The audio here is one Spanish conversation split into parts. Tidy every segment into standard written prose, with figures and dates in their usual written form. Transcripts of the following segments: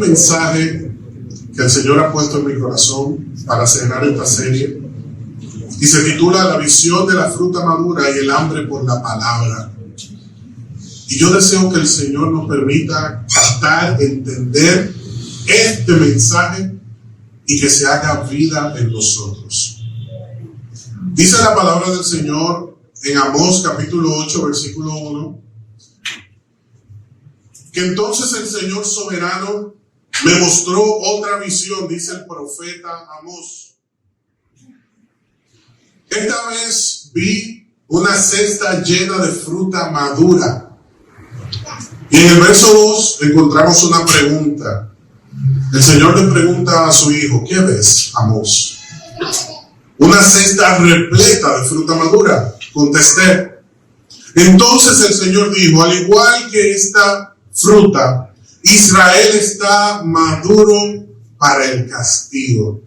un mensaje que el Señor ha puesto en mi corazón para cerrar esta serie y se titula La visión de la fruta madura y el hambre por la palabra. Y yo deseo que el Señor nos permita captar, entender este mensaje y que se haga vida en nosotros. Dice la palabra del Señor en Amós capítulo 8 versículo 1, que entonces el Señor soberano me mostró otra visión, dice el profeta Amós. Esta vez vi una cesta llena de fruta madura. Y en el verso 2 encontramos una pregunta. El Señor le pregunta a su hijo, ¿qué ves, Amós? Una cesta repleta de fruta madura, contesté. Entonces el Señor dijo, al igual que esta fruta, Israel está maduro para el castigo.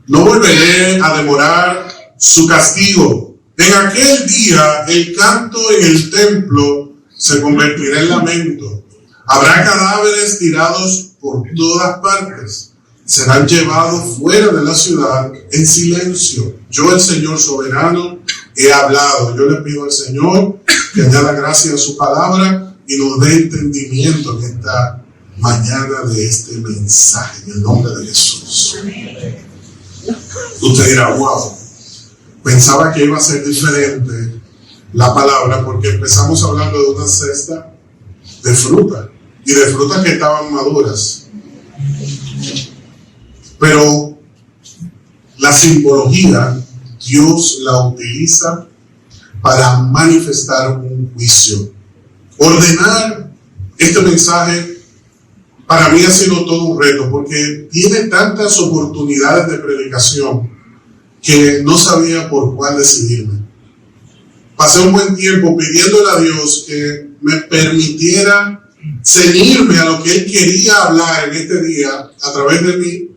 No volveré a demorar su castigo. En aquel día el canto en el templo se convertirá en lamento. Habrá cadáveres tirados por todas partes. Serán llevados fuera de la ciudad en silencio. Yo, el Señor soberano, he hablado. Yo le pido al Señor que añada gracia a su palabra y nos dé entendimiento en esta mañana de este mensaje, en el nombre de Jesús. Usted dirá, wow, pensaba que iba a ser diferente la palabra porque empezamos hablando de una cesta de fruta y de frutas que estaban maduras. Pero la simbología Dios la utiliza para manifestar un juicio. Ordenar este mensaje para mí ha sido todo un reto porque tiene tantas oportunidades de predicación que no sabía por cuál decidirme. Pasé un buen tiempo pidiéndole a Dios que me permitiera ceñirme a lo que Él quería hablar en este día a través de mí,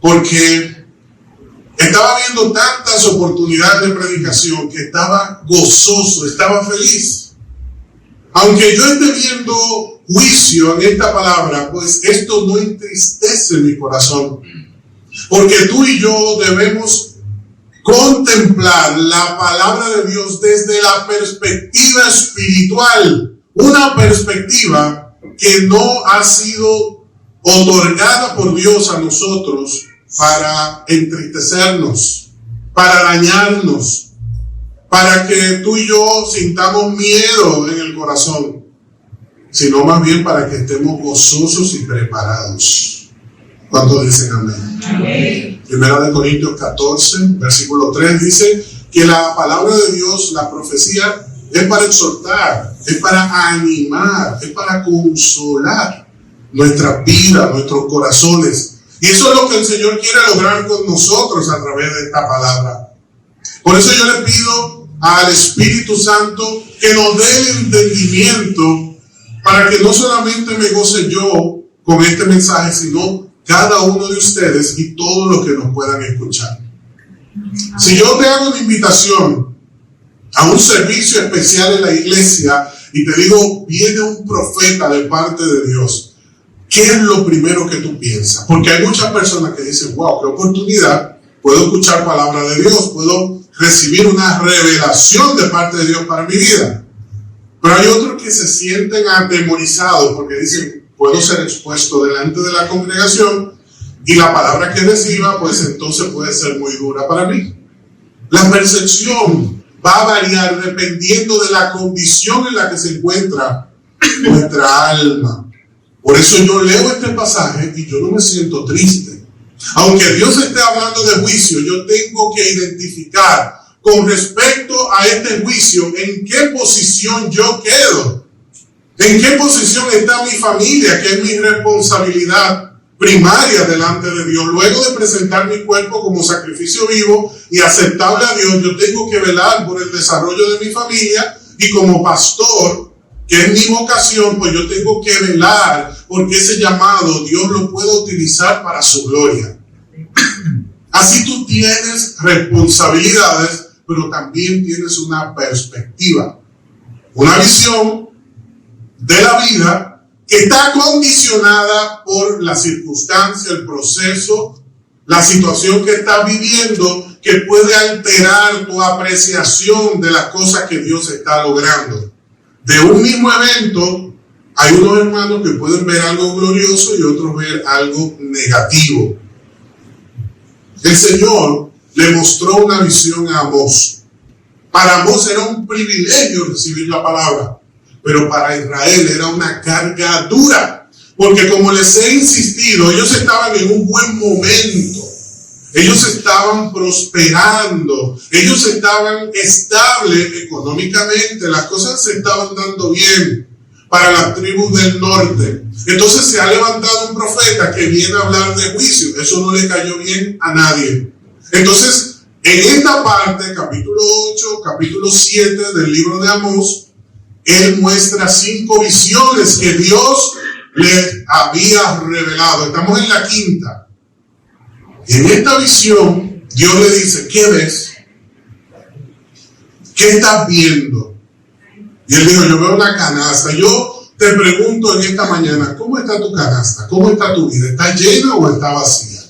porque estaba viendo tantas oportunidades de predicación que estaba gozoso, estaba feliz. Aunque yo esté viendo juicio en esta palabra, pues esto no entristece mi corazón, porque tú y yo debemos contemplar la palabra de Dios desde la perspectiva espiritual, una perspectiva que no ha sido otorgada por Dios a nosotros para entristecernos, para dañarnos, para que tú y yo sintamos miedo en el corazón, sino más bien para que estemos gozosos y preparados. ¿Cuántos dicen amén? Amén. Primera de Corintios 14, versículo 3 dice que la palabra de Dios, la profecía, es para exhortar, es para animar, es para consolar nuestra vida, nuestros corazones. Y eso es lo que el Señor quiere lograr con nosotros a través de esta palabra. Por eso yo le pido al Espíritu Santo que nos dé el entendimiento para que no solamente me goce yo con este mensaje, sino cada uno de ustedes y todos los que nos puedan escuchar. Si yo te hago una invitación a un servicio especial en la iglesia y te digo, viene un profeta de parte de Dios, ¿qué es lo primero que tú piensas? Porque hay muchas personas que dicen, wow, qué oportunidad, puedo escuchar palabra de Dios, puedo recibir una revelación de parte de Dios para mi vida. Pero hay otros que se sienten atemorizados porque dicen, puedo ser expuesto delante de la congregación y la palabra que reciba, pues entonces puede ser muy dura para mí. La percepción va a variar dependiendo de la condición en la que se encuentra nuestra alma. Por eso yo leo este pasaje y yo no me siento triste. Aunque Dios esté hablando de juicio, yo tengo que identificar con respecto a este juicio en qué posición yo quedo. ¿En qué posición está mi familia, que es mi responsabilidad primaria delante de Dios? Luego de presentar mi cuerpo como sacrificio vivo y aceptable a Dios, yo tengo que velar por el desarrollo de mi familia y como pastor, que es mi vocación, pues yo tengo que velar porque ese llamado Dios lo puede utilizar para su gloria. Así tú tienes responsabilidades, pero también tienes una perspectiva, una visión de la vida que está condicionada por la circunstancia, el proceso, la situación que estás viviendo, que puede alterar tu apreciación de las cosas que Dios está logrando. De un mismo evento, hay unos hermanos que pueden ver algo glorioso y otros ver algo negativo. El Señor le mostró una visión a Amós. Para Amós era un privilegio recibir la palabra, pero para Israel era una carga dura, porque como les he insistido, ellos estaban en un buen momento, ellos estaban prosperando, ellos estaban estables económicamente, las cosas se estaban dando bien para las tribus del norte. Entonces se ha levantado un profeta que viene a hablar de juicio. Eso no le cayó bien a nadie. Entonces, en esta parte, capítulo 8, capítulo 7 del libro de Amós, él muestra 5 visiones que Dios le había revelado. Estamos en la quinta. En esta visión, Dios le dice, ¿qué ves? ¿Qué estás viendo? Y él dijo, yo veo una canasta. Yo te pregunto en esta mañana, ¿cómo está tu canasta? ¿Cómo está tu vida? ¿Está llena o está vacía?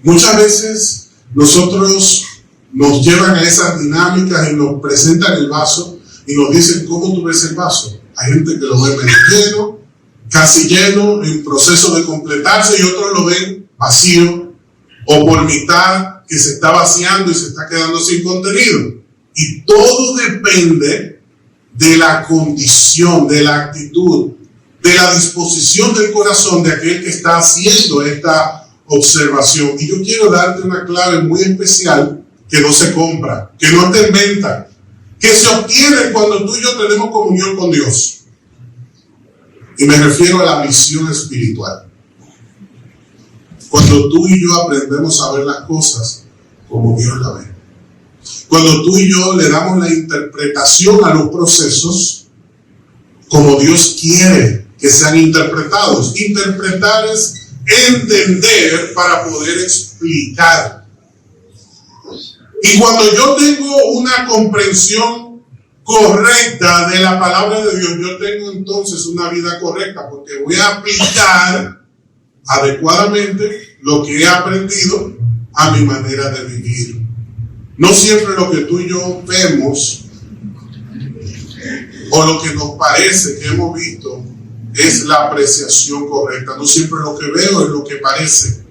Muchas veces nosotros nos llevan a esas dinámicas y nos presentan el vaso y nos dicen, ¿cómo tú ves el vaso? Hay gente que lo ve medio lleno, casi lleno, en proceso de completarse, y otros lo ven vacío o por mitad, que se está vaciando y se está quedando sin contenido. Y todo depende de la condición, de la actitud, de la disposición del corazón de aquel que está haciendo esta observación. Y yo quiero darte una clave muy especial que no se compra, que no te inventa, que se obtiene cuando tú y yo tenemos comunión con Dios. Y me refiero a la visión espiritual. Cuando tú y yo aprendemos a ver las cosas como Dios la ve. Cuando tú y yo le damos la interpretación a los procesos como Dios quiere que sean interpretados. Interpretar es entender para poder explicar. Y cuando yo tengo una comprensión correcta de la palabra de Dios, yo tengo entonces una vida correcta, porque voy a aplicar adecuadamente lo que he aprendido a mi manera de vivir. No siempre lo que tú y yo vemos o lo que nos parece que hemos visto es la apreciación correcta. No siempre lo que veo es lo que parece.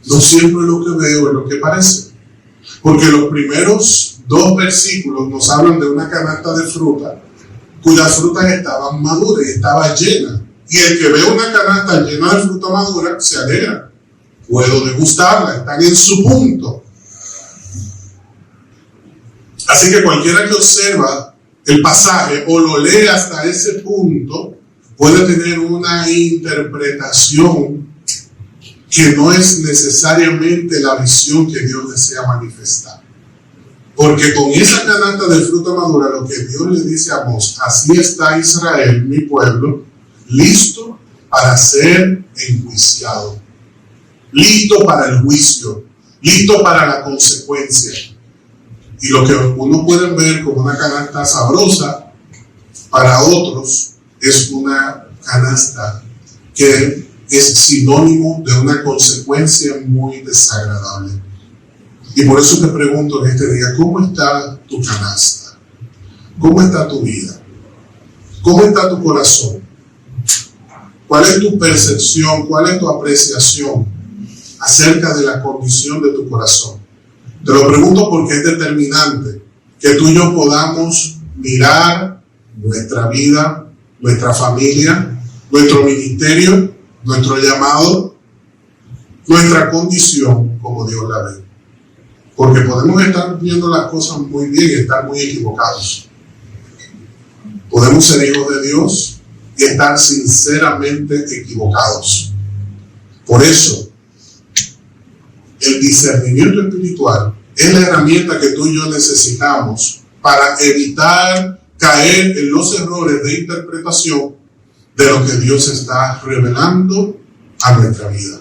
No siempre lo que veo es lo que parece. Porque los primeros 2 versículos nos hablan de una canasta de fruta cuyas frutas estaban maduras y estaba llena. Y el que ve una canasta llena de fruta madura se alegra. Puedo degustarla, están en su punto. Así que cualquiera que observa el pasaje o lo lee hasta ese punto puede tener una interpretación que no es necesariamente la visión que Dios desea manifestar. Porque con esa canasta de fruta madura, lo que Dios le dice a Amós, así está Israel, mi pueblo, listo para ser enjuiciado, listo para el juicio, listo para la consecuencia. Y lo que uno puede ver como una canasta sabrosa, para otros es una canasta que es sinónimo de una consecuencia muy desagradable. Y por eso te pregunto en este día, ¿cómo está tu canasta? ¿Cómo está tu vida? ¿Cómo está tu corazón? ¿Cuál es tu percepción? ¿Cuál es tu apreciación acerca de la condición de tu corazón? Te lo pregunto porque es determinante que tú y yo podamos mirar nuestra vida, nuestra familia, nuestro ministerio, nuestro llamado, nuestra condición como Dios la ve. Porque podemos estar viendo las cosas muy bien y estar muy equivocados. Podemos ser hijos de Dios y estar sinceramente equivocados. Por eso, el discernimiento espiritual es la herramienta que tú y yo necesitamos para evitar caer en los errores de interpretación de lo que Dios está revelando a nuestra vida.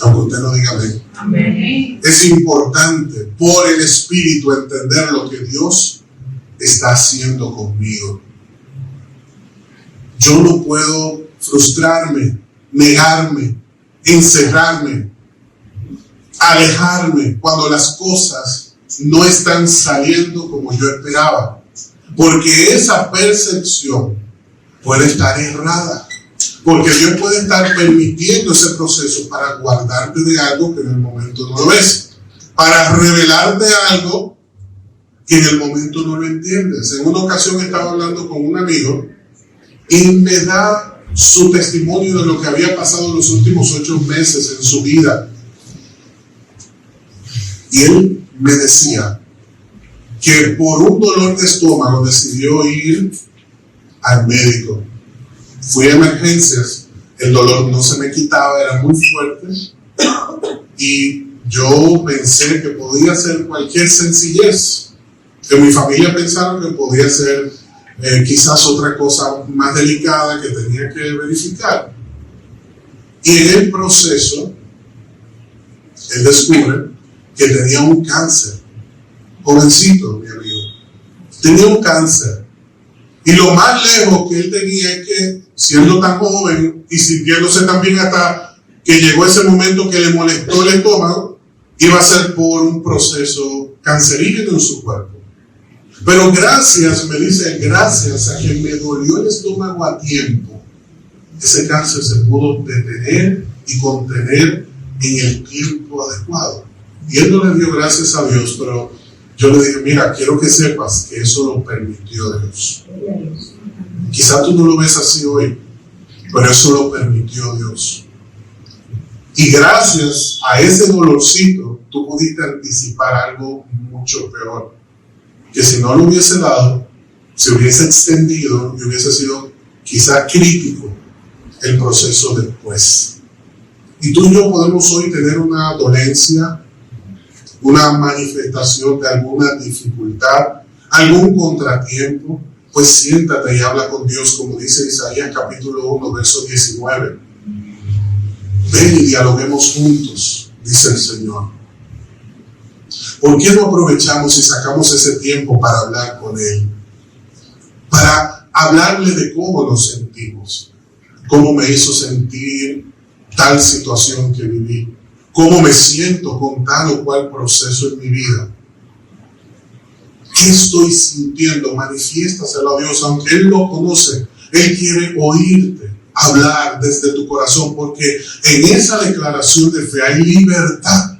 Aunque usted no diga amén. Amén. Es importante por el Espíritu entender lo que Dios está haciendo conmigo. Yo no puedo frustrarme, negarme, encerrarme, alejarme cuando las cosas no están saliendo como yo esperaba, porque esa percepción puede estar errada, porque Dios puede estar permitiendo ese proceso para guardarte de algo que en el momento no lo ves, para revelarte algo que en el momento no lo entiendes. En una ocasión estaba hablando con un amigo y me da su testimonio de lo que había pasado en los últimos 8 meses en su vida. Y él me decía que por un dolor de estómago decidió ir al médico. Fui a emergencias, el dolor no se me quitaba, era muy fuerte y yo pensé que podía ser cualquier sencillez, que mi familia pensaron que podía ser quizás otra cosa más delicada que tenía que verificar. Y en el proceso él descubre que tenía un cáncer, jovencito mi amigo, tenía un cáncer. Y lo más lejos que él tenía es que, siendo tan joven y sintiéndose tan bien hasta que llegó ese momento que le molestó el estómago, iba a ser por un proceso cancerígeno en su cuerpo. Pero gracias, me dice, gracias a que me dolió el estómago a tiempo, ese cáncer se pudo detener y contener en el tiempo adecuado. Y él no le dio gracias a Dios, pero yo le dije, mira, quiero que sepas que eso lo permitió Dios. Quizá tú no lo ves así hoy, pero eso lo permitió Dios. Y gracias a ese dolorcito, tú pudiste anticipar algo mucho peor, que si no lo hubiese dado, se hubiese extendido y hubiese sido quizá crítico el proceso después. Y tú y yo podemos hoy tener una dolencia, una manifestación de alguna dificultad, algún contratiempo, pues siéntate y habla con Dios, como dice Isaías capítulo 1, verso 19. Ven y dialoguemos juntos, dice el Señor. ¿Por qué no aprovechamos y sacamos ese tiempo para hablar con Él? Para hablarle de cómo nos sentimos, cómo me hizo sentir tal situación que viví, cómo me siento con tal o cual proceso en mi vida. ¿Qué estoy sintiendo? Manifiéstaselo a Dios, aunque Él lo conoce. Él quiere oírte hablar desde tu corazón, porque en esa declaración de fe hay libertad.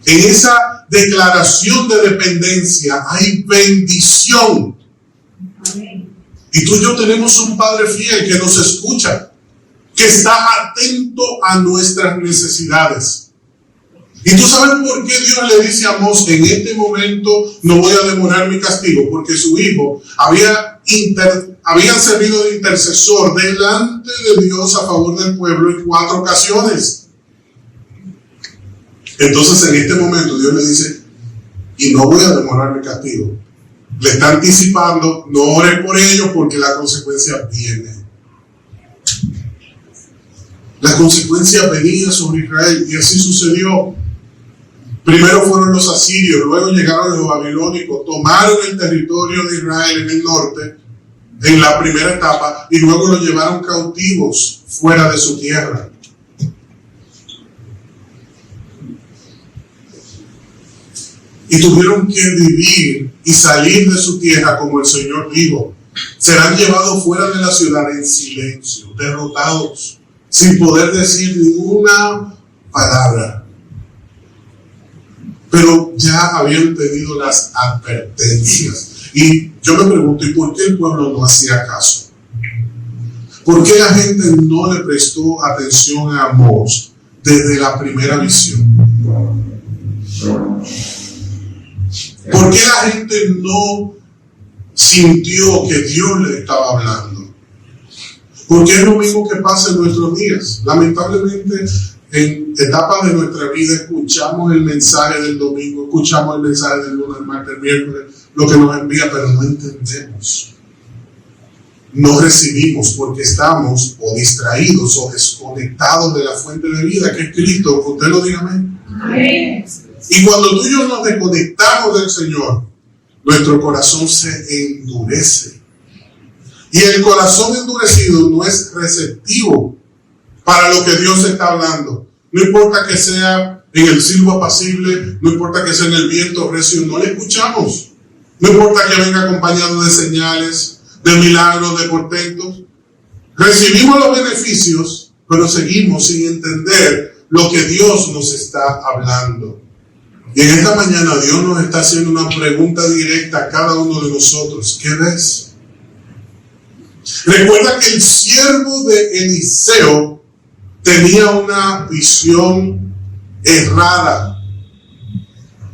En esa declaración de dependencia hay bendición. Y tú y yo tenemos un Padre fiel que nos escucha, que está atento a nuestras necesidades. Y tú sabes por qué Dios le dice a Amós, en este momento no voy a demorar mi castigo, porque su hijo había servido de intercesor delante de Dios a favor del pueblo en 4 ocasiones. Entonces en este momento Dios le dice, y no voy a demorar mi castigo. Le está anticipando, no ore por ellos porque la consecuencia viene. La consecuencia venía sobre Israel y así sucedió. Primero fueron los asirios, luego llegaron los babilónicos, tomaron el territorio de Israel en el norte, en la primera etapa, y luego lo llevaron cautivos fuera de su tierra. Y tuvieron que vivir y salir de su tierra como el Señor dijo. Serán llevados fuera de la ciudad en silencio, derrotados, sin poder decir ninguna palabra. Pero ya habían tenido las advertencias. Y yo me pregunto, ¿y por qué el pueblo no hacía caso? ¿Por qué la gente no le prestó atención a Amós desde la primera visión? ¿Por qué la gente no sintió que Dios le estaba hablando? Porque es lo mismo que pasa en nuestros días. Lamentablemente, en etapas de nuestra vida escuchamos el mensaje del domingo, escuchamos el mensaje del lunes, martes, miércoles, lo que nos envía, pero no entendemos. No recibimos porque estamos o distraídos o desconectados de la fuente de vida que es Cristo. Usted lo diga, amén. Amén. Y cuando tú y yo nos desconectamos del Señor, nuestro corazón se endurece Y el corazón endurecido no es receptivo para lo que Dios está hablando. No importa que sea en el silbo apacible, no importa que sea en el viento recio, no le escuchamos. No importa que venga acompañado de señales, de milagros, de portentos. Recibimos los beneficios, pero seguimos sin entender lo que Dios nos está hablando. Y en esta mañana Dios nos está haciendo una pregunta directa a cada uno de nosotros. ¿Qué ves? Recuerda que el siervo de Eliseo tenía una visión errada,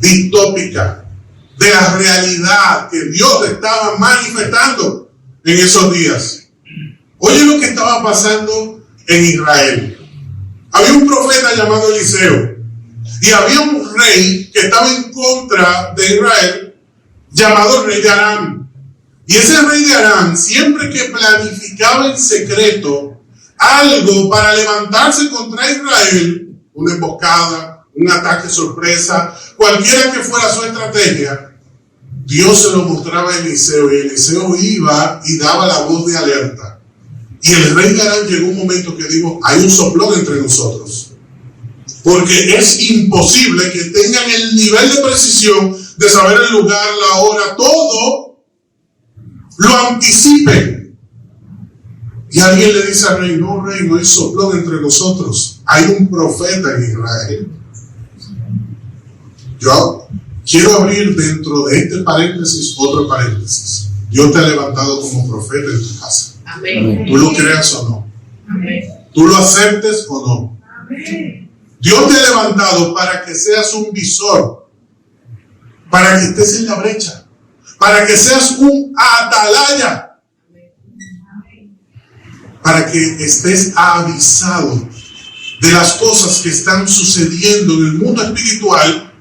distópica, de la realidad que Dios estaba manifestando en esos días. Oye lo que estaba pasando en Israel. Había un profeta llamado Eliseo y había un rey que estaba en contra de Israel llamado el rey de Aram. Y ese rey de Aram, siempre que planificaba en secreto algo para levantarse contra Israel, una emboscada, un ataque sorpresa, cualquiera que fuera su estrategia, Dios se lo mostraba a Eliseo y Eliseo iba y daba la voz de alerta. Y el rey de Aram llegó un momento que dijo, hay un soplón entre nosotros. Porque es imposible que tengan el nivel de precisión de saber el lugar, la hora, todo lo anticipen. Y alguien le dice al rey, no hay soplón entre nosotros. Hay un profeta en Israel. Yo quiero abrir dentro de este paréntesis otro paréntesis. Dios te ha levantado como profeta en tu casa. Amén. Tú lo creas o no. Amén. Tú lo aceptes o no. Amén. Dios te ha levantado para que seas un visor, para que estés en la brecha, para que seas un atalaya, para que estés avisado de las cosas que están sucediendo en el mundo espiritual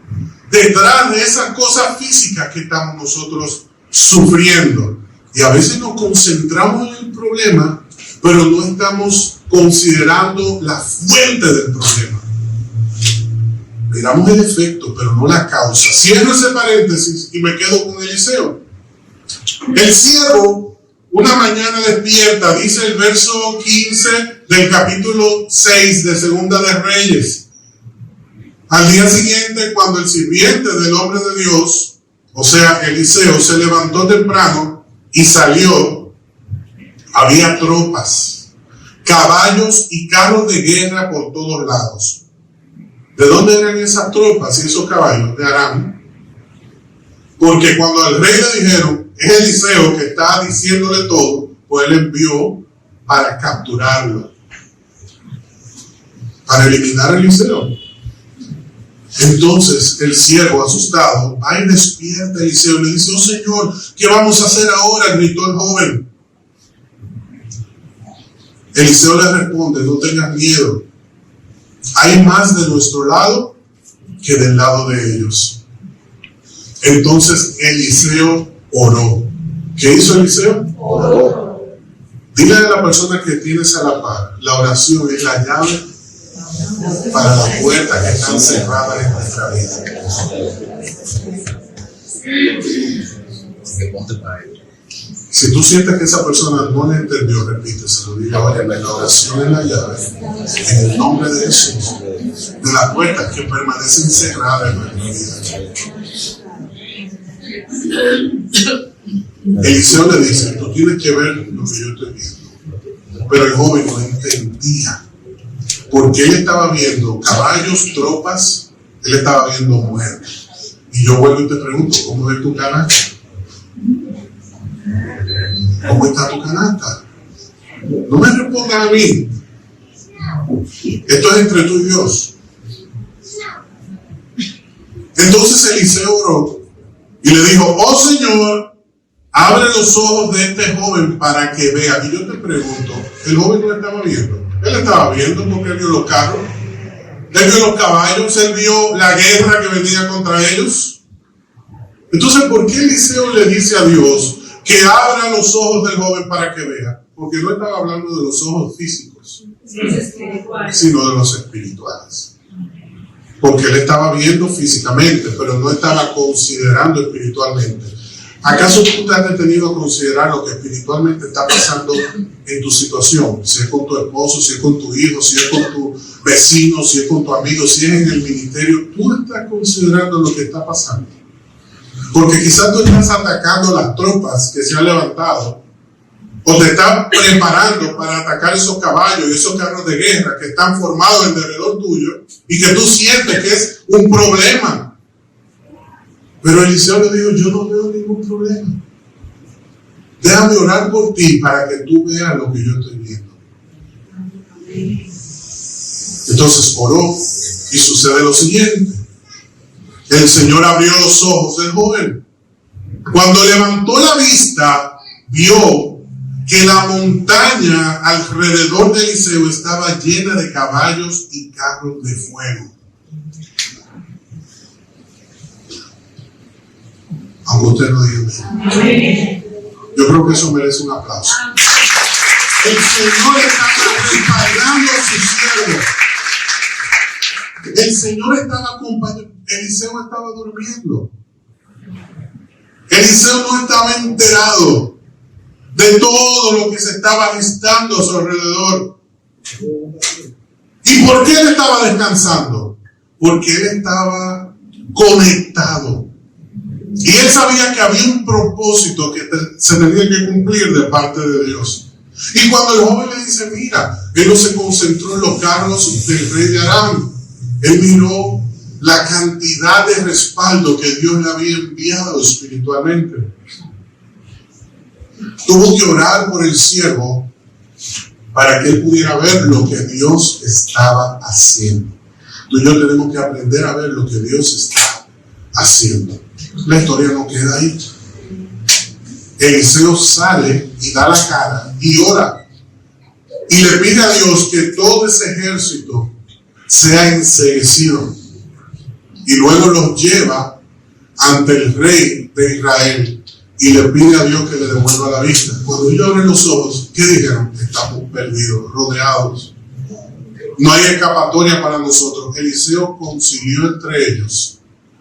detrás de esas cosas físicas que estamos nosotros sufriendo. Y a veces nos concentramos en el problema, pero no estamos considerando la fuente del problema. Miramos el efecto, pero no la causa. Cierro ese paréntesis y me quedo con Eliseo. El siervo, una mañana despierta, dice el verso 15 del capítulo 6 de Segunda de Reyes. Al día siguiente, cuando el sirviente del hombre de Dios, o sea, Eliseo, se levantó temprano y salió, había tropas, caballos y carros de guerra por todos lados. ¿De dónde eran esas tropas y esos caballos? De Aram. Porque cuando al rey le dijeron, es Eliseo que está diciéndole todo, pues él envió para capturarlo, para eliminar a Eliseo. Entonces el siervo, asustado, va y despierta a Eliseo y le dice, oh Señor, ¿qué vamos a hacer ahora? Gritó el joven. Eliseo le responde, no tengas miedo. Hay más de nuestro lado que del lado de ellos. Entonces Eliseo oró. ¿Qué hizo Eliseo? Oró. Dile a la persona que tienes a la par, la oración es la llave para las puertas que están cerradas en nuestra vida. Si tú sientes que esa persona no le entendió, repíteselo. Dile, oye, la oración es la llave, en el nombre de Jesús, de las puertas que permanecen cerradas en nuestra vida. Eliseo le dice, tú tienes que ver lo que yo estoy viendo. Pero el joven no entendía, porque él estaba viendo caballos, tropas, él estaba viendo muerte. Y yo vuelvo y te pregunto, ¿cómo es tu canasta? ¿Cómo está tu canasta? No me respondan a mí. Esto es entre tú y Dios. Entonces Eliseo oró y le dijo, oh Señor, abre los ojos de este joven para que vea. Y yo te pregunto, el joven no estaba viendo. Él estaba viendo porque él vio los carros, él vio los caballos, él vio la guerra que venía contra ellos. Entonces, ¿por qué Eliseo le dice a Dios que abra los ojos del joven para que vea? Porque no estaba hablando de los ojos físicos, sino de los espirituales. Porque él estaba viendo físicamente, pero no estaba considerando espiritualmente. ¿Acaso tú te has detenido a considerar lo que espiritualmente está pasando en tu situación? Si es con tu esposo, si es con tu hijo, si es con tu vecino, si es con tu amigo, si es en el ministerio. ¿Tú estás considerando lo que está pasando? Porque quizás tú estás atacando las tropas que se han levantado, o te estás preparando para atacar esos caballos y esos carros de guerra que están formados alrededor tuyo y que tú sientes que es un problema. Pero Eliseo le dijo: yo no veo ningún problema. Déjame orar por ti para que tú veas lo que yo estoy viendo. Entonces oró y sucede lo siguiente. El Señor abrió los ojos del joven. Cuando levantó la vista, vio que la montaña alrededor de Eliseo estaba llena de caballos y carros de fuego. Aunque usted no diga amén. Yo creo que eso merece un aplauso. El Señor estaba respaldando a su siervo. El Señor estaba acompañando. Eliseo estaba durmiendo. Eliseo no estaba enterado de todo lo que se estaba gestando a su alrededor. ¿Y por qué él estaba descansando? Porque él estaba conectado. Y él sabía que había un propósito que se tenía que cumplir de parte de Dios. Y cuando el joven le dice: mira, él no se concentró en los carros del rey de Aram. Él miró la cantidad de respaldo que Dios le había enviado espiritualmente. Tuvo que orar por el siervo para que él pudiera ver lo que Dios estaba haciendo. Tú y yo tenemos que aprender a ver lo que Dios está haciendo. La historia no queda ahí. Eliseo sale y da la cara y ora y le pide a Dios que todo ese ejército sea enceguecido, y luego los lleva ante el rey de Israel y le pide a Dios que le devuelva la vista. Cuando ellos abren los ojos, ¿qué dijeron? Estamos perdidos, rodeados, no hay escapatoria para nosotros. Eliseo concilió entre ellos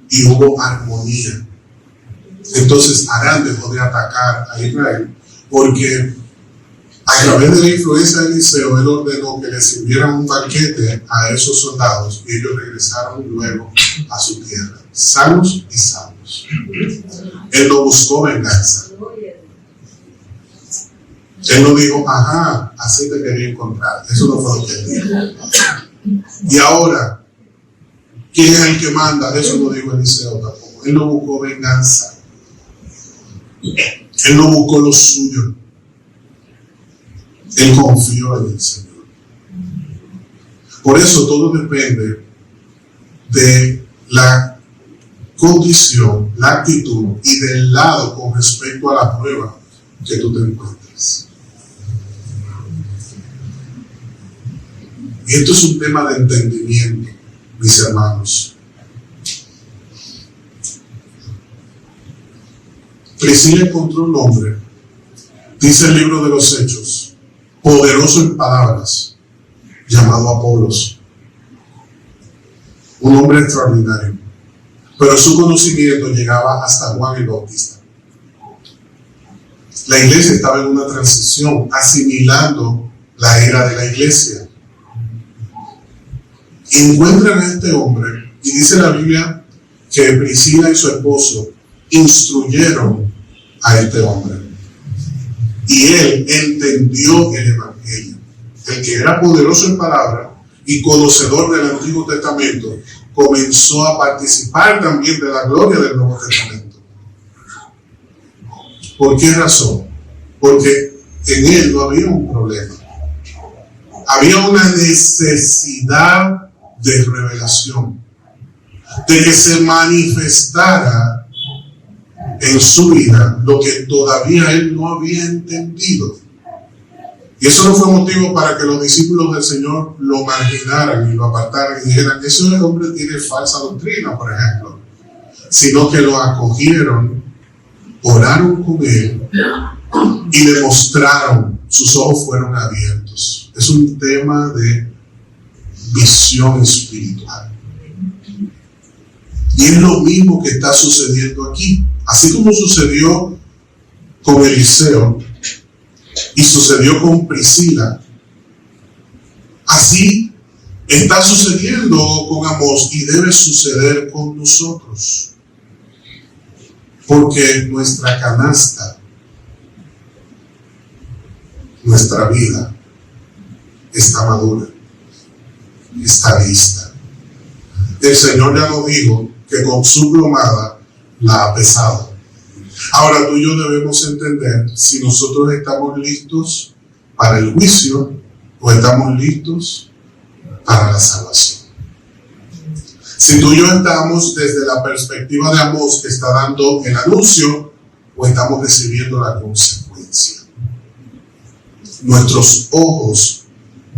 y hubo armonía. Entonces Aram dejó de atacar a Israel, porque a través de la influencia de Eliseo, él ordenó que le sirvieran un banquete a esos soldados y ellos regresaron luego a su tierra, sanos y salvos. Él no buscó venganza. Él no dijo: ajá, así te quería encontrar. Eso no fue lo que él dijo. Y ahora, ¿quién es el que manda? Eso no dijo Eliseo tampoco. Él no buscó venganza. Él no buscó lo suyo. Él confió en el Señor. Por eso todo depende de la condición, la actitud y del lado con respecto a la prueba que tú te encuentres. Y esto es un tema de entendimiento, mis hermanos. Priscila encontró un hombre, dice el libro de los Hechos, poderoso en palabras, llamado Apolos, un hombre extraordinario, pero su conocimiento llegaba hasta Juan el Bautista. La iglesia estaba en una transición, asimilando la era de la iglesia. Encuentran a este hombre y dice la Biblia que Priscila y su esposo instruyeron a este hombre. Y él entendió el evangelio. El que era poderoso en palabra y conocedor del Antiguo Testamento comenzó a participar también de la gloria del Nuevo Testamento. ¿Por qué razón? Porque en él no había un problema. Había una necesidad de revelación, de que se manifestara en su vida lo que todavía él no había entendido. Y eso no fue motivo para que los discípulos del Señor lo marginaran y lo apartaran y dijeran: ese hombre tiene falsa doctrina, por ejemplo. Sino que lo acogieron, oraron con él y le mostraron, sus ojos fueron abiertos. Es un tema de visión espiritual. Y es lo mismo que está sucediendo aquí. Así como sucedió con Eliseo y sucedió con Priscila, así está sucediendo con Amós y debe suceder con nosotros. Porque nuestra canasta, nuestra vida, está madura, está lista. El Señor ya nos dijo que con su plomada la ha pesado. Ahora tú y yo debemos entender si nosotros estamos listos para el juicio o estamos listos para la salvación. Si tú y yo estamos desde la perspectiva de Amós, que está dando el anuncio, o estamos recibiendo la consecuencia. Nuestros ojos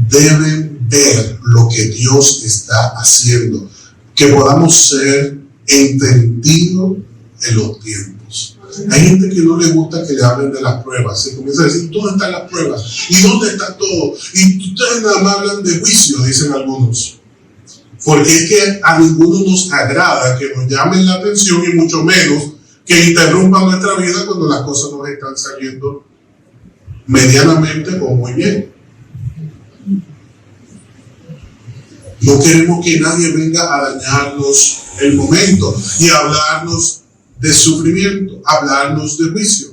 deben ver lo que Dios está haciendo, que podamos ser entendidos en los tiempos. Hay gente que no le gusta que le hablen de las pruebas. Se comienza a decir, ¿dónde están las pruebas? ¿Y dónde está todo? Y ustedes nada más hablan de juicio, dicen algunos. Porque es que a ninguno nos agrada que nos llamen la atención y mucho menos que interrumpan nuestra vida cuando las cosas nos están saliendo medianamente o muy bien. No queremos que nadie venga a dañarnos el momento y a hablarnos de sufrimiento, hablarnos de juicio.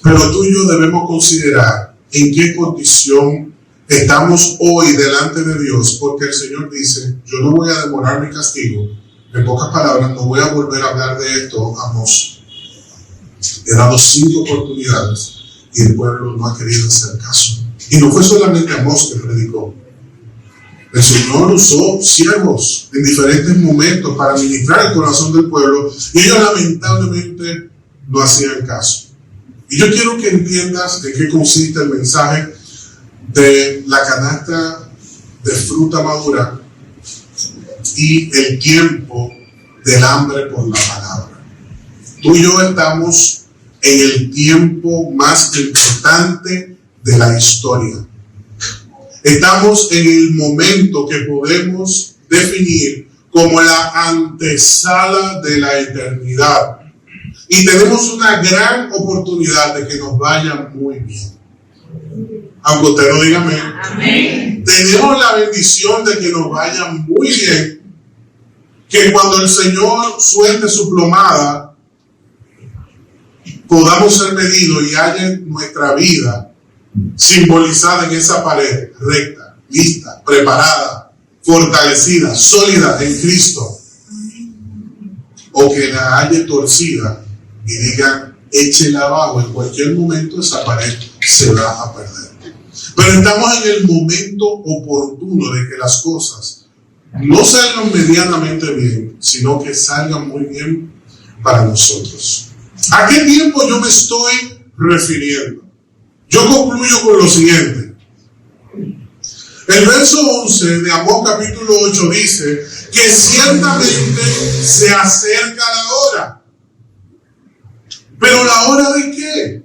Pero tú y yo debemos considerar en qué condición estamos hoy delante de Dios, porque el Señor dice, yo no voy a demorar mi castigo. En pocas palabras, no voy a volver a hablar de esto, Amós. He dado 5 oportunidades y el pueblo no ha querido hacer caso. Y no fue solamente Amós que predicó. El Señor usó siervos en diferentes momentos para ministrar el corazón del pueblo y ellos lamentablemente no hacían caso. Y yo quiero que entiendas en qué consiste el mensaje de la canasta de fruta madura y el tiempo del hambre por la palabra. Tú y yo estamos en el tiempo más importante de la historia. Estamos en el momento que podemos definir como la antesala de la eternidad. Y tenemos una gran oportunidad de que nos vaya muy bien. Aunque usted no diga amén. Amén. Tenemos la bendición de que nos vaya muy bien. Que cuando el Señor suelte su plomada, podamos ser medidos y haya nuestra vida simbolizada en esa pared recta, lista, preparada, fortalecida, sólida en Cristo. O que la haya torcida y digan, échela abajo, en cualquier momento esa pared se va a perder. Pero estamos en el momento oportuno de que las cosas no salgan medianamente bien, sino que salgan muy bien para nosotros. ¿A qué tiempo yo me estoy refiriendo? Yo concluyo con lo siguiente. El verso 11 de Amós capítulo 8 dice que ciertamente se acerca la hora. ¿Pero la hora de qué?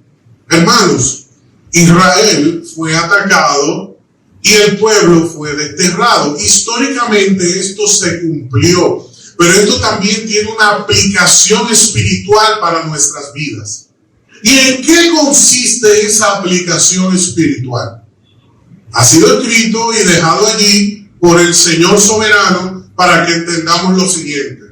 Hermanos, Israel fue atacado y el pueblo fue desterrado. Históricamente esto se cumplió, pero esto también tiene una aplicación espiritual para nuestras vidas. ¿Y en qué consiste esa aplicación espiritual? Ha sido escrito y dejado allí por el Señor soberano para que entendamos lo siguiente.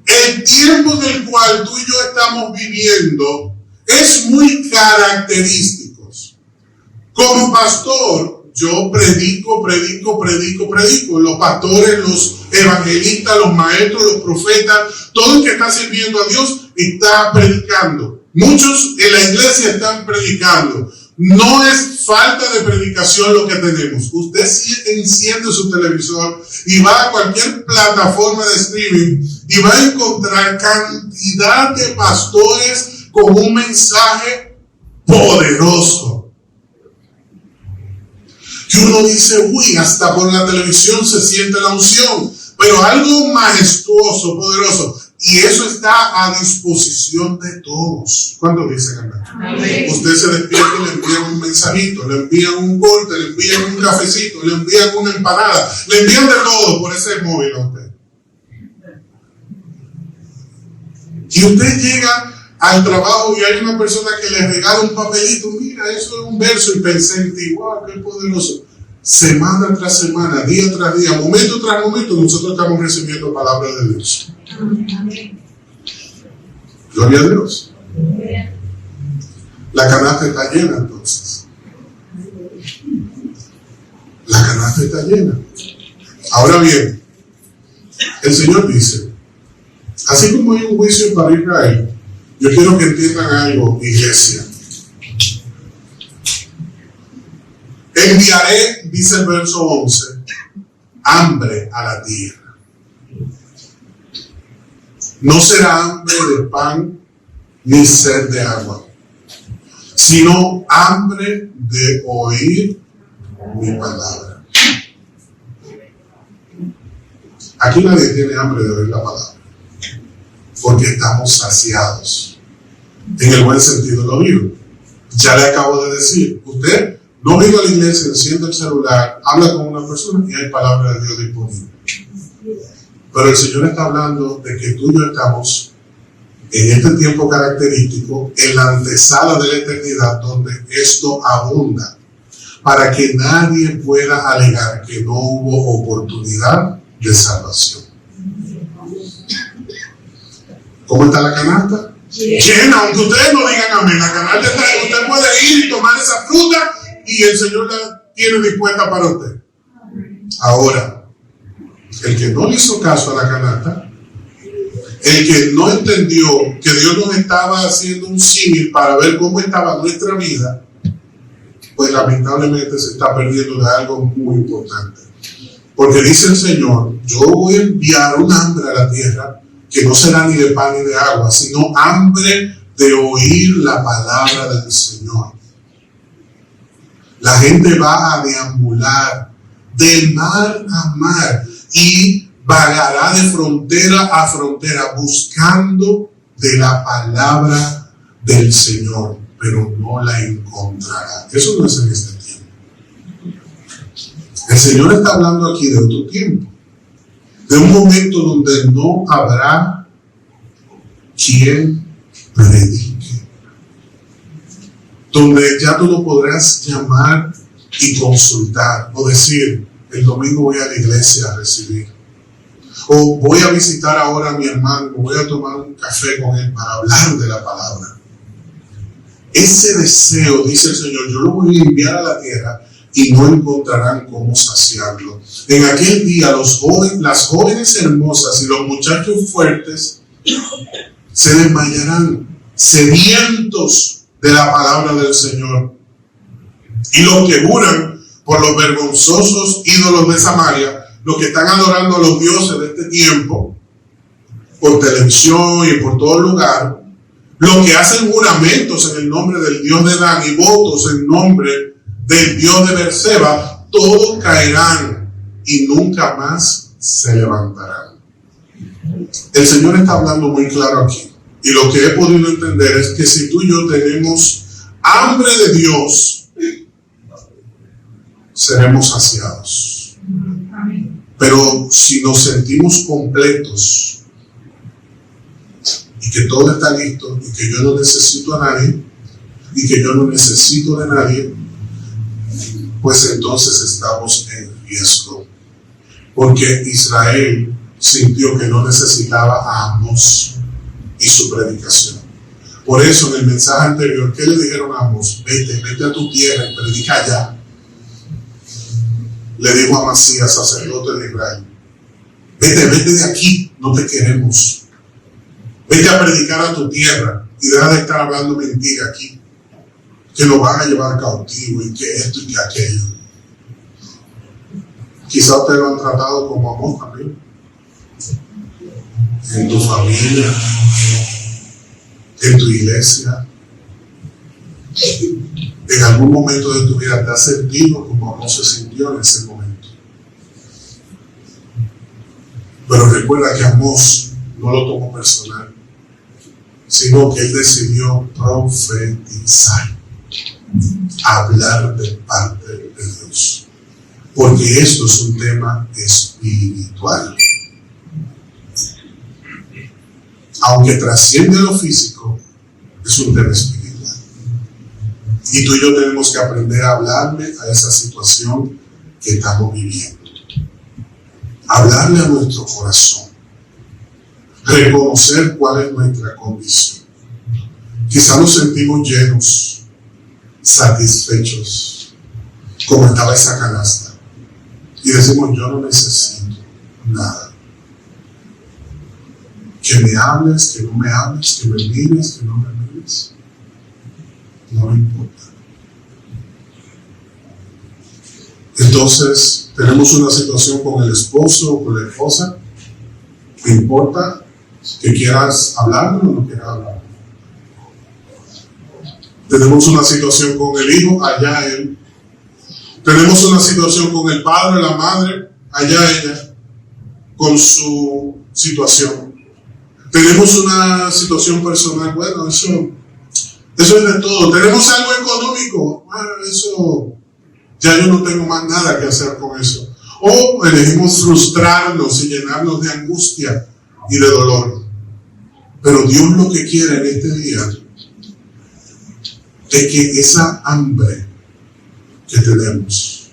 El tiempo en el cual tú y yo estamos viviendo es muy característico. Como pastor, yo predico. Los pastores, los evangelistas, los maestros, los profetas, todo el que está sirviendo a Dios está predicando. Muchos en la iglesia están predicando. No es falta de predicación lo que tenemos. Usted enciende su televisor y va a cualquier plataforma de streaming y va a encontrar cantidad de pastores con un mensaje poderoso. Que uno dice, uy, hasta por la televisión se siente la unción. Pero algo majestuoso, poderoso. Y eso está a disposición de todos. ¿Cuántos dicen amén? Usted se despierta y le envían un mensajito, le envían un corte, le envían un cafecito, le envían una empanada, le envían de todo por ese móvil a usted. Y usted llega al trabajo y hay una persona que le regala un papelito, mira, eso es un verso, y pensé en ti, wow, qué poderoso. Semana tras semana, día tras día, momento tras momento, nosotros estamos recibiendo palabras de Dios. Gloria a Dios. La canasta está llena entonces. La canasta está llena. Ahora bien, el Señor dice, así como hay un juicio para Israel, yo quiero que entiendan algo, iglesia. Enviaré, dice el verso 11, hambre a la tierra. No será hambre de pan ni sed de agua, sino hambre de oír mi palabra. Aquí nadie tiene hambre de oír la palabra, porque estamos saciados, en el buen sentido de lo digo. Ya le acabo de decir, usted no viene a la iglesia, enciende el celular, habla con una persona y hay palabra de Dios disponible. Pero el Señor está hablando de que tú y yo estamos en este tiempo característico, en la antesala de la eternidad, donde esto abunda, para que nadie pueda alegar que no hubo oportunidad de salvación. ¿Cómo está la canasta? Llena, aunque ustedes no digan amén. La canasta está, usted puede ir y tomar esa fruta y el Señor la tiene dispuesta para usted. Ahora, el que no le hizo caso a la canasta, el que no entendió que Dios nos estaba haciendo un símil para ver cómo estaba nuestra vida, pues lamentablemente se está perdiendo de algo muy importante. Porque dice el Señor, yo voy a enviar un hambre a la tierra que no será ni de pan ni de agua, sino hambre de oír la palabra del Señor. La gente va a deambular de mar a mar y vagará de frontera a frontera buscando de la palabra del Señor, pero no la encontrará. Eso no es en este tiempo. El Señor está hablando aquí de otro tiempo, de un momento donde no habrá quien predique, donde ya tú lo podrás llamar y consultar o decir, el domingo voy a la iglesia a recibir, o voy a visitar ahora a mi hermano, voy a tomar un café con él para hablar de la palabra. Ese deseo, dice el Señor, yo lo voy a enviar a la tierra y no encontrarán cómo saciarlo. En aquel día las jóvenes hermosas y los muchachos fuertes se desmayarán, sedientos de la palabra del Señor. Y los que juran por los vergonzosos ídolos de Samaria, los que están adorando a los dioses de este tiempo, por televisión y por todo lugar, los que hacen juramentos en el nombre del Dios de Dan y votos en nombre del Dios de Berseba, todos caerán y nunca más se levantarán. El Señor está hablando muy claro aquí. Y lo que he podido entender es que si tú y yo tenemos hambre de Dios, seremos saciados. Pero si nos sentimos completos y que todo está listo y que yo no necesito a nadie y que yo no necesito de nadie, pues entonces estamos en riesgo. Porque Israel sintió que no necesitaba a Amós y su predicación. Por eso en el mensaje anterior, ¿qué le dijeron a Amós? Vete a tu tierra y predica allá. Le dijo a Amasías, sacerdote de Israel, vete de aquí, no te queremos. Vete a predicar a tu tierra y deja de estar hablando mentira aquí, que lo van a llevar cautivo y que esto y que aquello. Quizá ustedes lo han tratado como Amós también, en tu familia, en tu iglesia. En algún momento de tu vida te has sentido como Amós se sintió en ese momento. Pero recuerda que Amós no lo tomó personal, sino que él decidió profetizar, hablar de parte de Dios, porque esto es un tema espiritual. aunque trasciende lo físico, es un tema espiritual. Y tú y yo tenemos que aprender a hablarle a esa situación que estamos viviendo. Hablarle a nuestro corazón. Reconocer cuál es nuestra condición. Quizá nos sentimos llenos, satisfechos, como estaba esa canasta. Y decimos, yo no necesito nada. Que me hables, que no me hables, que me mires, que no me mires. No me importa. Entonces, tenemos una situación con el esposo o con la esposa. ¿Me importa que quieras hablarme o no quieras hablarme? Tenemos una situación con el hijo, allá él. Tenemos una situación con el padre, la madre, allá ella, con su situación. Tenemos una situación personal, bueno, eso es de todo. Tenemos algo económico, bueno, eso, ya yo no tengo más nada que hacer con eso. O elegimos frustrarnos y llenarnos de angustia y de dolor. Pero Dios lo que quiere en este día es que esa hambre que tenemos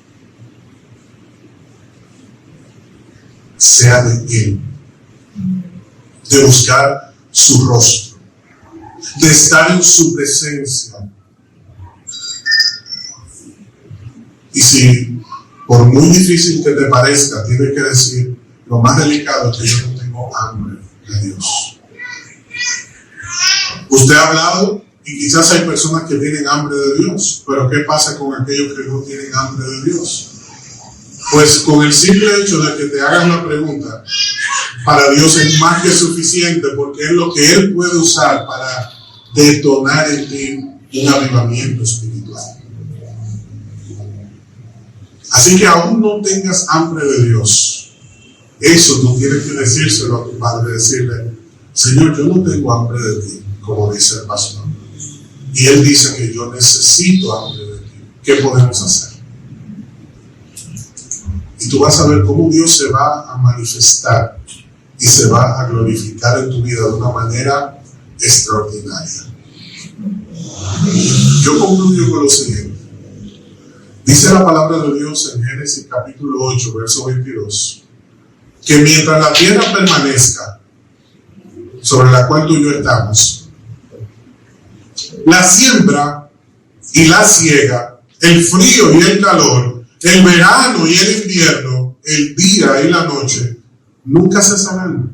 sea de Él, de buscar su rostro, de estar en su presencia. Y si por muy difícil que te parezca, tienes que decir, lo más delicado es que yo no tengo hambre de Dios. Usted ha hablado y quizás hay personas que tienen hambre de Dios, pero ¿qué pasa con aquellos que no tienen hambre de Dios? Pues con el simple hecho de que te hagas la pregunta, para Dios es más que suficiente, porque es lo que Él puede usar para detonar en ti un avivamiento espiritual. Así que aún no tengas hambre de Dios. Eso no tienes que decírselo a tu padre, decirle, Señor, yo no tengo hambre de ti, como dice el pastor. Y Él dice que yo necesito hambre de ti. ¿Qué podemos hacer? Y tú vas a ver cómo Dios se va a manifestar y se va a glorificar en tu vida de una manera extraordinaria. Yo concluyo con lo siguiente. Dice la palabra de Dios en Génesis capítulo 8, verso 22, que mientras la tierra permanezca, sobre la cual tú y yo estamos, la siembra y la siega, el frío y el calor, el verano y el invierno, el día y la noche, nunca cesarán.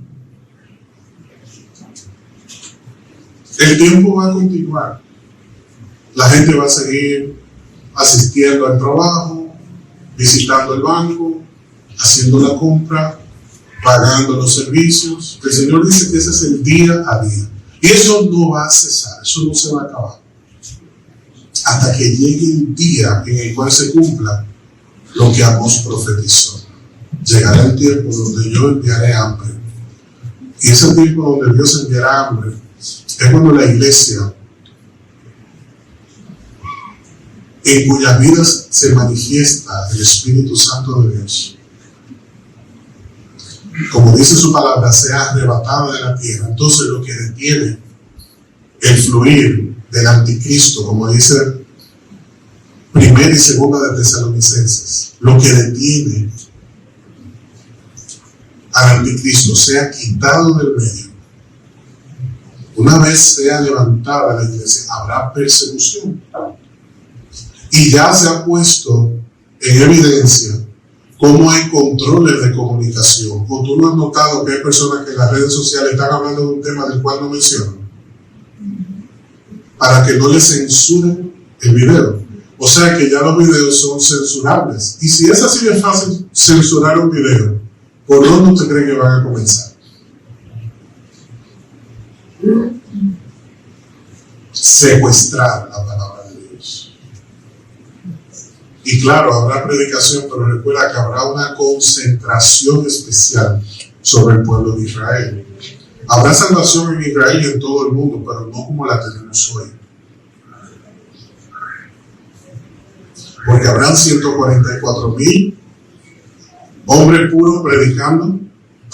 El tiempo va a continuar. La gente va a seguir asistiendo al trabajo, visitando el banco, haciendo la compra, pagando los servicios. El Señor dice que ese es el día a día. Y eso no va a cesar, eso no se va a acabar. Hasta que llegue el día en el cual se cumpla lo que Amós profetizó. Llegará el tiempo donde yo enviaré hambre. Y ese tiempo donde Dios enviará hambre es cuando la iglesia, en cuyas vidas se manifiesta el Espíritu Santo de Dios, como dice su palabra, sea arrebatada de la tierra. Entonces lo que detiene el fluir del anticristo, como dice Primera y Segunda de Tesalonicenses, lo que detiene al anticristo sea quitado del medio. Una vez sea levantada la iglesia, habrá persecución. Y ya se ha puesto en evidencia cómo hay controles de comunicación. O tú no has notado que hay personas que en las redes sociales están hablando de un tema del cual no mencionan, para que no les censuren el video. O sea que ya los videos son censurables. Y si es así de fácil censurar un video, ¿por dónde usted cree que van a comenzar? Secuestrar la palabra de Dios. Y claro, habrá predicación, pero recuerda que habrá una concentración especial sobre el pueblo de Israel. Habrá salvación en Israel y en todo el mundo, pero no como la tenemos hoy. Porque habrán 144,000 hombres puros predicando,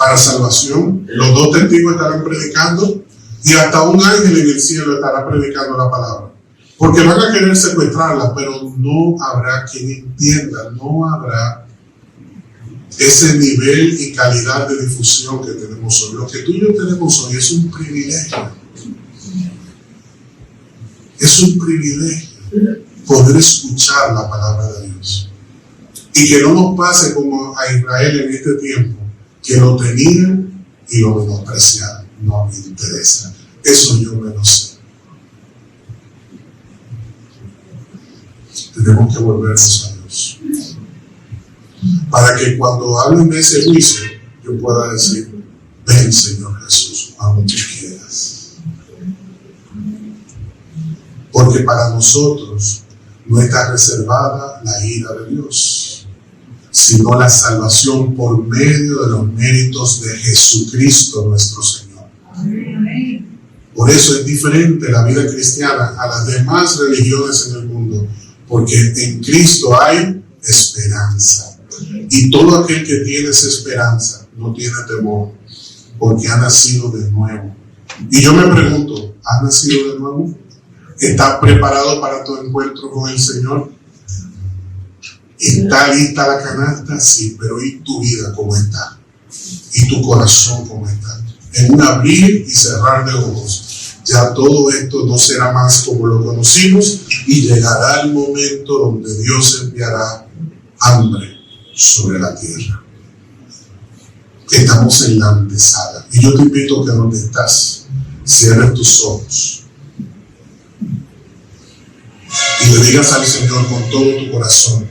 para salvación. Los 2 testigos estarán predicando y hasta un ángel en el cielo estará predicando la palabra. Porque van a querer secuestrarla, pero no habrá quien entienda, no habrá ese nivel y calidad de difusión que tenemos hoy. Lo que tú y yo tenemos hoy es un privilegio. Es un privilegio poder escuchar la palabra de Dios. Y que no nos pase como a Israel en este tiempo, que lo tenían y lo menospreciaron. No me interesa. Eso yo me lo sé. Tenemos que volvernos a Dios. Para que cuando hablen de ese juicio, yo pueda decir: ven, Señor Jesús, cuando tú quieras. Porque para nosotros no está reservada la ira de Dios, sino la salvación por medio de los méritos de Jesucristo nuestro Señor. Por eso es diferente la vida cristiana a las demás religiones en el mundo, porque en Cristo hay esperanza. Y todo aquel que tiene esa esperanza no tiene temor, porque ha nacido de nuevo. Y yo me pregunto, ¿has nacido de nuevo? ¿Estás preparado para tu encuentro con el Señor? ¿Está lista la canasta? Sí, pero ¿y tu vida cómo está? ¿Y tu corazón cómo está? En un abrir y cerrar de ojos, ya todo esto no será más como lo conocimos, y llegará el momento donde Dios enviará hambre sobre la tierra. Estamos en la antesala, y yo te invito a que donde estás cierres tus ojos y le digas al Señor con todo tu corazón: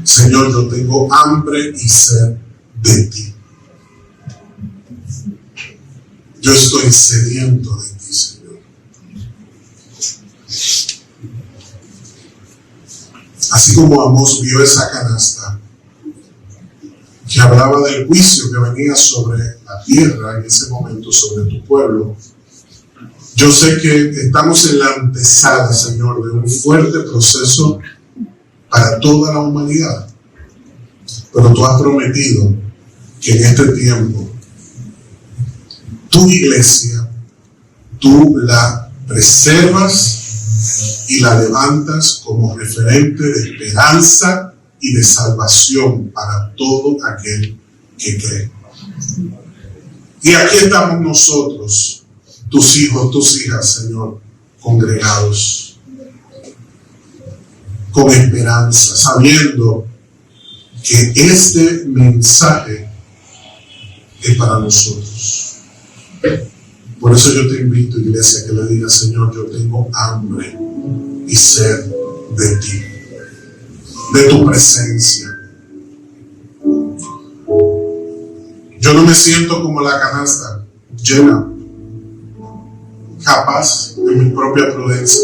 Señor, yo tengo hambre y sed de ti. Yo estoy sediento de ti, Señor. Así como Amós vio esa canasta que hablaba del juicio que venía sobre la tierra en ese momento, sobre tu pueblo, yo sé que estamos en la antesala, Señor, de un fuerte proceso para toda la humanidad. Pero tú has prometido que en este tiempo tu iglesia, tú la preservas y la levantas como referente de esperanza y de salvación para todo aquel que cree. Y aquí estamos nosotros, tus hijos, tus hijas, Señor, congregados con esperanza, sabiendo que este mensaje es para nosotros. Por eso yo te invito, iglesia, que le digas: Señor, yo tengo hambre y sed de ti, de tu presencia. Yo no me siento como la canasta, llena, capaz de mi propia prudencia.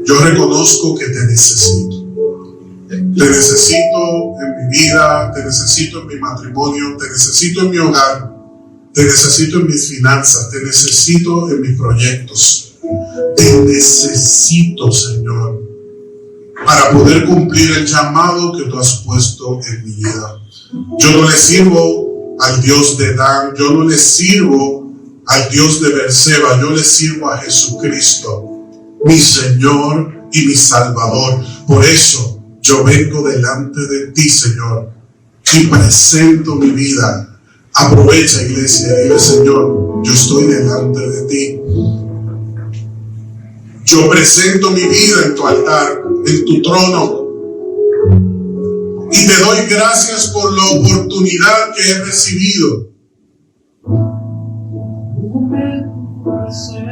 Yo reconozco que te necesito. Te necesito en mi vida, te necesito en mi matrimonio, te necesito en mi hogar, te necesito en mis finanzas, te necesito en mis proyectos. Te necesito, Señor, para poder cumplir el llamado que tú has puesto en mi vida. Yo no le sirvo al Dios de Dan, yo no le sirvo al Dios de Berseba, yo le sirvo a Jesucristo, mi Señor y mi Salvador. Por eso yo vengo delante de ti, Señor, y presento mi vida. Aprovecha, iglesia, y dile: Señor, yo estoy delante de ti. Yo presento mi vida en tu altar, en tu trono. Y te doy gracias por la oportunidad que he recibido.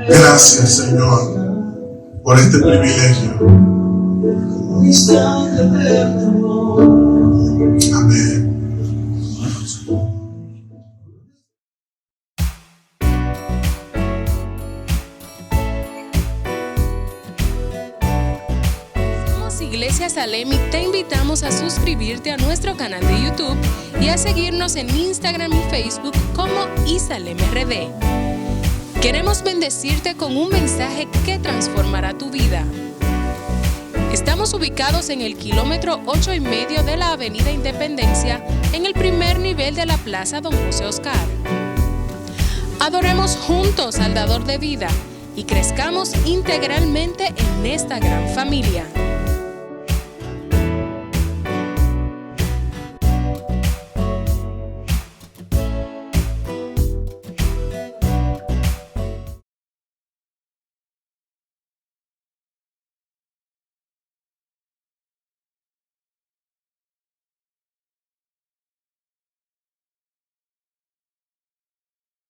Gracias, Señor, por este privilegio. Amén. Somos Iglesia Salem y te invitamos a suscribirte a nuestro canal de YouTube y a seguirnos en Instagram y Facebook como ISalemRD. Queremos bendecirte con un mensaje que transformará tu vida. Estamos ubicados en el kilómetro 8,5 de la Avenida Independencia, en en el primer nivel de la Plaza Don José Oscar. Adoremos juntos al Dador de vida y crezcamos integralmente en esta gran familia.